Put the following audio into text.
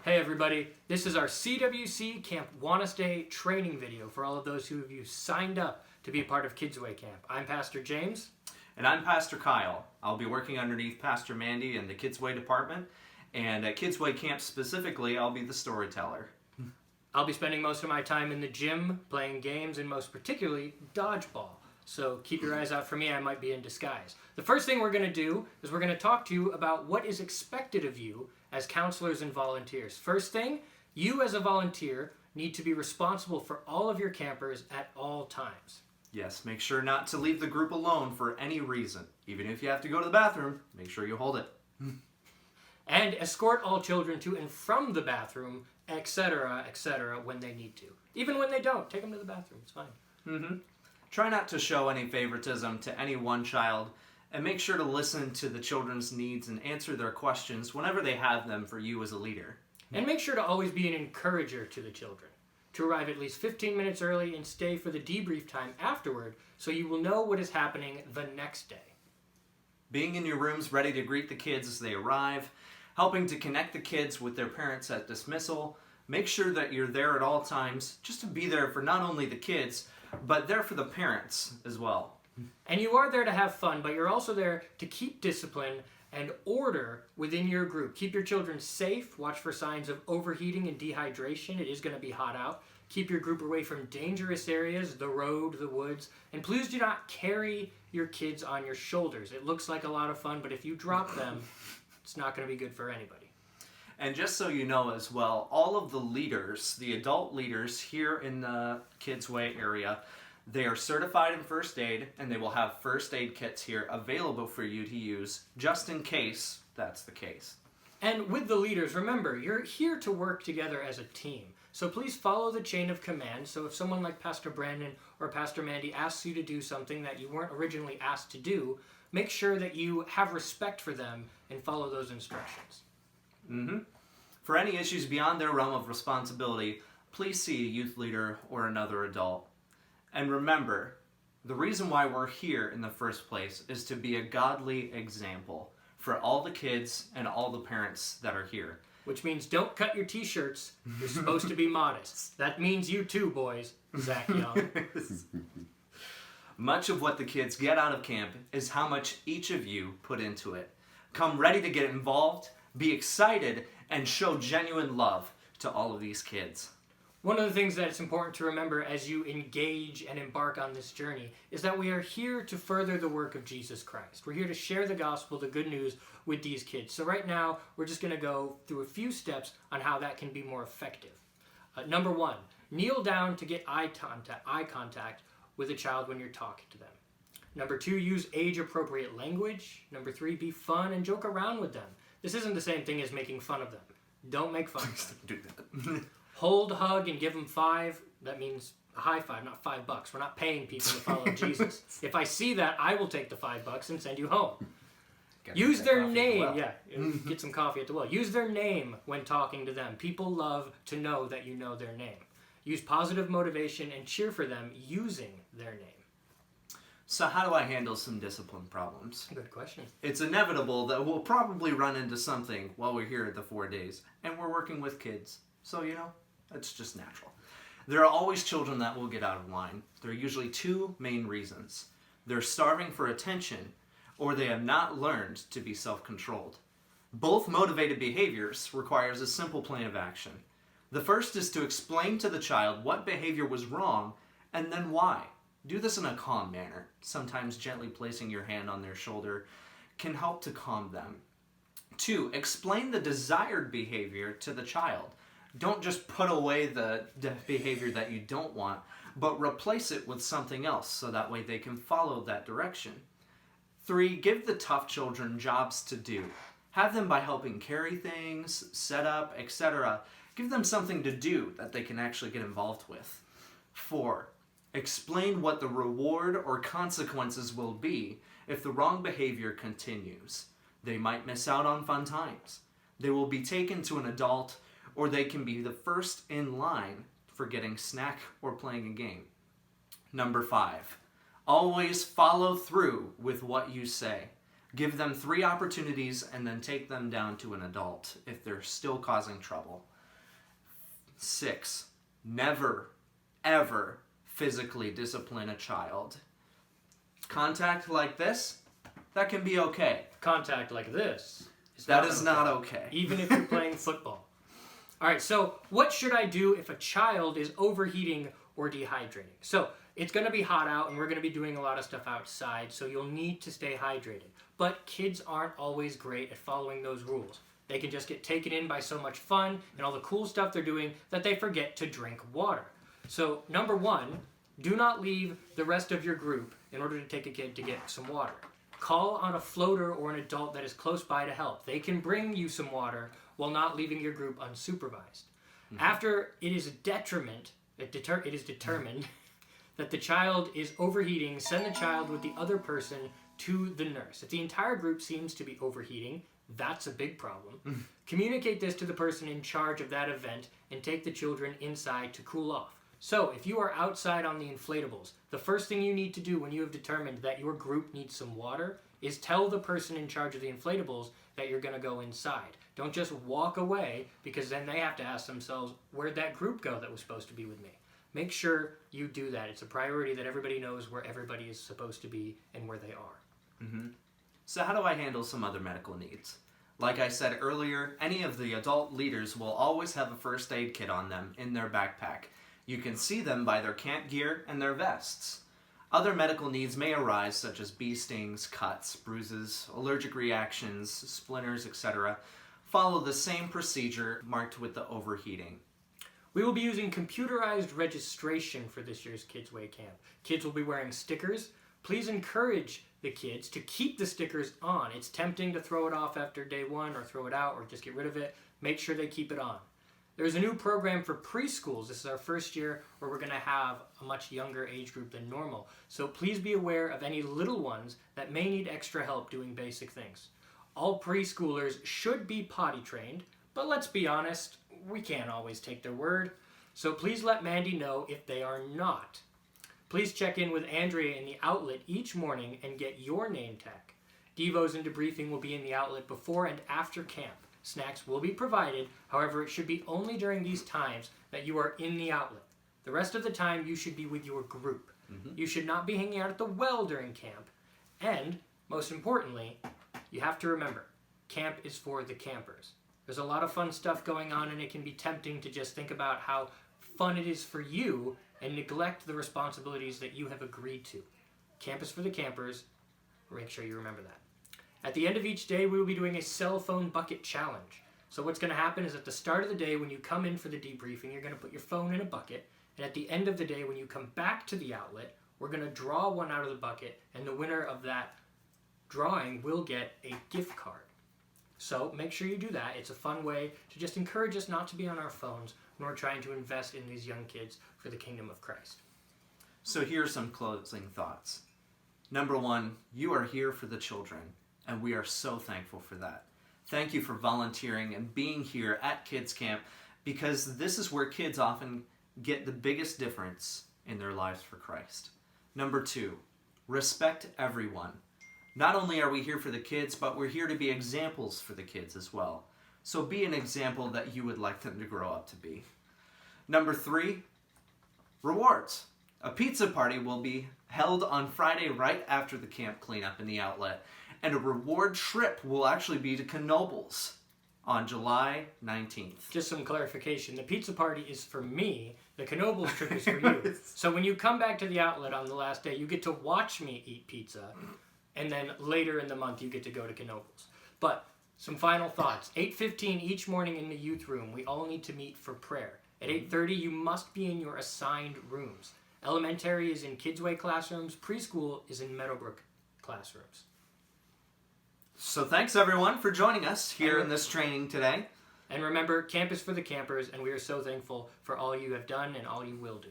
Hey everybody, this is our CWC Camp Wannastay training video for all of those who have signed up to be a part of Kidsway Camp. I'm Pastor James. And I'm Pastor Kyle. I'll be working underneath Pastor Mandy in the Kidsway department. And at Kidsway Camp specifically, I'll be the storyteller. I'll be spending most of my time in the gym playing games and most particularly dodgeball. So keep your eyes out for me, I might be in disguise. The first thing we're going to do is we're going to talk to you about what is expected of you as counselors and volunteers. First thing, you as a volunteer need to be responsible for all of your campers at all times. Yes, make sure not to leave the group alone for any reason. Even if you have to go to the bathroom, make sure you hold it. And escort all children to and from the bathroom, etc., when they need to. Even when they don't, take them to the bathroom, it's fine. Try not to show any favoritism to any one child, and make sure to listen to the children's needs and answer their questions whenever they have them for you as a leader. And make sure to always be an encourager to the children. To arrive at least 15 minutes early and stay for the debrief time afterward so you will know what is happening the next day. Being in your rooms ready to greet the kids as they arrive, helping to connect the kids with their parents at dismissal, make sure that you're there at all times just to be there for not only the kids, but there for the parents as well. And you are there to have fun, but you're also there to keep discipline and order within your group. Keep your children safe. Watch for signs of overheating and dehydration. It is going to be hot out. Keep your group away from dangerous areas, the road, the woods. And please do not carry your kids on your shoulders. It looks like a lot of fun, but if you drop them, it's not going to be good for anybody. And just so you know as well, all of the leaders, the adult leaders here in the Kidsway area, they are certified in first aid, and they will have first aid kits here available for you to use just in case that's the case. And with the leaders, remember, you're here to work together as a team. So please follow the chain of command. So if someone like Pastor Brandon or Pastor Mandy asks you to do something that you weren't originally asked to do, make sure that you have respect for them and follow those instructions. For any issues beyond their realm of responsibility, please see a youth leader or another adult. And remember, the reason why we're here in the first place is to be a godly example for all the kids and all the parents that are here. Which means don't cut your t-shirts. You're supposed to be modest. That means you too, boys. Zach Young. Much of what the kids get out of camp is how much each of you put into it. Come ready to get involved, be excited, and show genuine love to all of these kids. One of the things that it's important to remember as you engage and embark on this journey is that we are here to further the work of Jesus Christ. We're here to share the gospel, the good news, with these kids. So right now, we're just going to go through a few steps on how that can be more effective. Number one, kneel down to get eye contact with a child when you're talking to them. Number two, use age-appropriate language. Number three, be fun and joke around with them. This isn't the same thing as making fun of them. Don't make fun of them. Do that. Hold, hug, and give them five. That means a high five, not $5. We're not paying people to follow Jesus. If I see that, I will take the $5 and send you home. Use their name. Yeah, get some coffee at the well. Use their name when talking to them. People love to know that you know their name. Use positive motivation and cheer for them using their name. So how do I handle some discipline problems? Good question. It's inevitable that we'll probably run into something while we're here at the 4 days, and we're working with kids. So, it's just natural. There are always children that will get out of line. There are usually two main reasons. They're starving for attention, or they have not learned to be self-controlled. Both motivated behaviors requires a simple plan of action. The first is to explain to the child what behavior was wrong, and then why. Do this in a calm manner. Sometimes gently placing your hand on their shoulder can help to calm them. 2, explain the desired behavior to the child. Don't just put away the behavior that you don't want, but replace it with something else so that way they can follow that direction. 3, give the tough children jobs to do. Have them by helping carry things, set up, etc. Give them something to do that they can actually get involved with. 4, explain what the reward or consequences will be if the wrong behavior continues. They might miss out on fun times. They will be taken to an adult, or they can be the first in line for getting snack or playing a game. Number 5, always follow through with what you say. Give them 3 opportunities and then take them down to an adult if they're still causing trouble. 6, never, ever physically discipline a child. Contact like this, that can be okay. Contact like this That is not okay. Even if you're playing football. All right, so what should I do if a child is overheating or dehydrating? So it's going to be hot out and we're going to be doing a lot of stuff outside, so you'll need to stay hydrated. But kids aren't always great at following those rules. They can just get taken in by so much fun and all the cool stuff they're doing that they forget to drink water. So number 1, do not leave the rest of your group in order to take a kid to get some water. Call on a floater or an adult that is close by to help. They can bring you some water while not leaving your group unsupervised. After it is determined that the child is overheating, send the child with the other person to the nurse. If the entire group seems to be overheating, that's a big problem. Communicate this to the person in charge of that event and take the children inside to cool off. So, if you are outside on the inflatables, the first thing you need to do when you have determined that your group needs some water is tell the person in charge of the inflatables that you're going to go inside. Don't just walk away, because then they have to ask themselves, where'd that group go that was supposed to be with me? Make sure you do that. It's a priority that everybody knows where everybody is supposed to be and where they are. So how do I handle some other medical needs? Like I said earlier, any of the adult leaders will always have a first aid kit on them in their backpack. You can see them by their camp gear and their vests. Other medical needs may arise, such as bee stings, cuts, bruises, allergic reactions, splinters, etc. Follow the same procedure marked with the overheating. We will be using computerized registration for this year's Kids Way Camp. Kids will be wearing stickers. Please encourage the kids to keep the stickers on. It's tempting to throw it off after day 1 or throw it out or just get rid of it. Make sure they keep it on. There's a new program for preschools. This is our first year where we're going to have a much younger age group than normal. So please be aware of any little ones that may need extra help doing basic things. All preschoolers should be potty trained, but let's be honest, we can't always take their word. So please let Mandy know if they are not. Please check in with Andrea in the outlet each morning and get your name tag. Devos and debriefing will be in the outlet before and after camp. Snacks will be provided, however, it should be only during these times that you are in the outlet. The rest of the time, you should be with your group. You should not be hanging out at the well during camp. And, most importantly, you have to remember, camp is for the campers. There's a lot of fun stuff going on, and it can be tempting to just think about how fun it is for you and neglect the responsibilities that you have agreed to. Camp is for the campers. Make sure you remember that. At the end of each day, we will be doing a cell phone bucket challenge. So what's going to happen is at the start of the day, when you come in for the debriefing, you're going to put your phone in a bucket. And at the end of the day, when you come back to the outlet, we're going to draw one out of the bucket. And the winner of that drawing will get a gift card. So make sure you do that. It's a fun way to just encourage us not to be on our phones when we're trying to invest in these young kids for the kingdom of Christ. So here are some closing thoughts. Number 1, you are here for the children. And we are so thankful for that. Thank you for volunteering and being here at Kids Camp, because this is where kids often get the biggest difference in their lives for Christ. Number 2, respect everyone. Not only are we here for the kids, but we're here to be examples for the kids as well. So be an example that you would like them to grow up to be. Number 3, rewards. A pizza party will be held on Friday right after the camp cleanup in the outlet. And a reward trip will actually be to Knoebels on July 19th. Just some clarification. The pizza party is for me. The Knoebels trip is for you. So when you come back to the outlet on the last day, you get to watch me eat pizza. And then later in the month, you get to go to Knoebels. But some final thoughts. 8:15 each morning in the youth room, we all need to meet for prayer. At 8:30, you must be in your assigned rooms. Elementary is in Kids Way classrooms. Preschool is in Meadowbrook classrooms. So thanks everyone for joining us here in this training today. And remember, camp is for the campers, and we are so thankful for all you have done and all you will do.